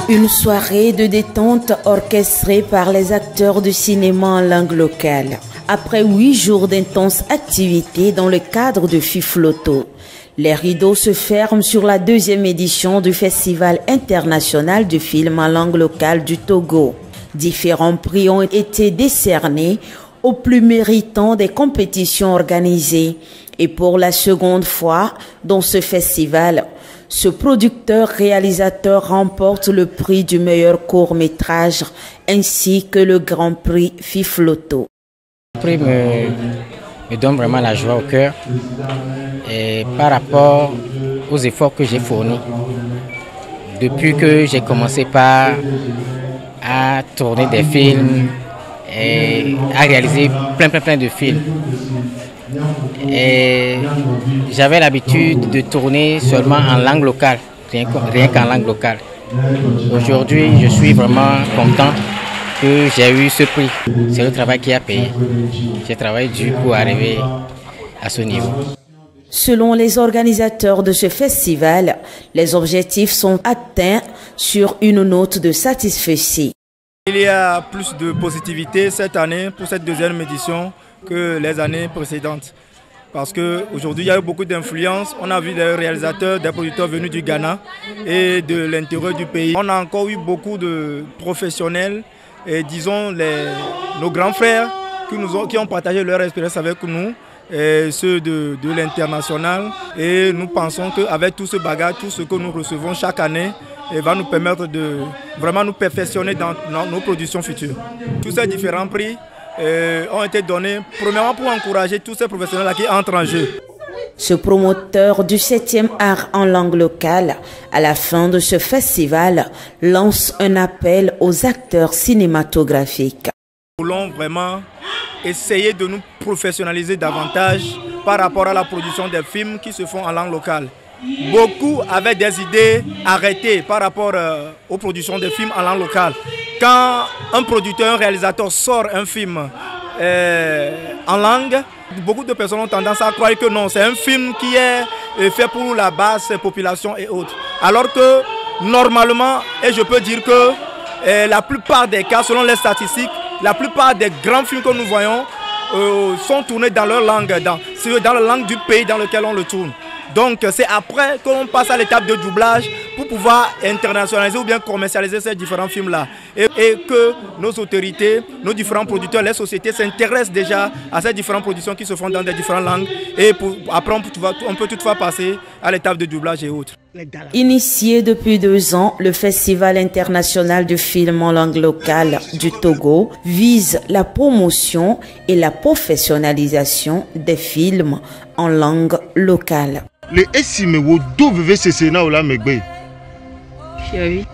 Une soirée de détente orchestrée par les acteurs du cinéma en langue locale. Après 8 jours d'intenses activités dans le cadre de FIFLOTO, les rideaux se ferment sur la 2e édition du Festival international du film en langue locale du Togo. Différents prix ont été décernés aux plus méritants des compétitions organisées. Et pour la seconde fois dans ce festival, ce producteur-réalisateur remporte le prix du meilleur court-métrage ainsi que le Grand Prix FIFLOTO. Le prix me donne vraiment la joie au cœur et par rapport aux efforts que j'ai fournis. Depuis que j'ai commencé à tourner des films et à réaliser plein de films. Et j'avais l'habitude de tourner seulement en langue locale, rien qu'en langue locale. Aujourd'hui, je suis vraiment content que j'ai eu ce prix. C'est le travail qui a payé. J'ai travaillé dur pour arriver à ce niveau. Selon les organisateurs de ce festival, les objectifs sont atteints sur une note de satisfaction. Il y a plus de positivité cette année pour cette 2e édition que les années précédentes. Parce qu'aujourd'hui, il y a eu beaucoup d'influence. On a vu des réalisateurs, des producteurs venus du Ghana et de l'intérieur du pays. On a encore eu beaucoup de professionnels, et disons nos grands frères qui ont partagé leur expérience avec nous, et ceux de l'international. Et nous pensons qu'avec tout ce bagage, tout ce que nous recevons chaque année, va nous permettre de vraiment nous perfectionner dans nos productions futures. Tous ces différents prix ont été donnés premièrement pour encourager tous ces professionnels qui entrent en jeu. Ce promoteur du 7e art en langue locale, à la fin de ce festival, lance un appel aux acteurs cinématographiques. Nous voulons vraiment essayer de nous professionnaliser davantage par rapport à la production des films qui se font en langue locale. Beaucoup avaient des idées arrêtées par rapport aux productions de films en langue locale. Quand un producteur, un réalisateur sort un film en langue, beaucoup de personnes ont tendance à croire que non, c'est un film qui est fait pour la basse population et autres. Alors que normalement, et je peux dire que la plupart des cas, selon les statistiques, la plupart des grands films que nous voyons sont tournés dans leur langue, dans la langue du pays dans lequel on le tourne. Donc c'est après qu'on passe à l'étape de doublage pour pouvoir internationaliser ou bien commercialiser ces différents films-là. Et que nos autorités, nos différents producteurs, les sociétés s'intéressent déjà à ces différentes productions qui se font dans des différentes langues. Et après on peut toutefois passer à l'étape de doublage et autres. Initié depuis 2 ans, le Festival international du film en langue locale du Togo vise la promotion et la professionnalisation des films en langue locale. Le SIME, vous devez cesser là, megbe. Oui.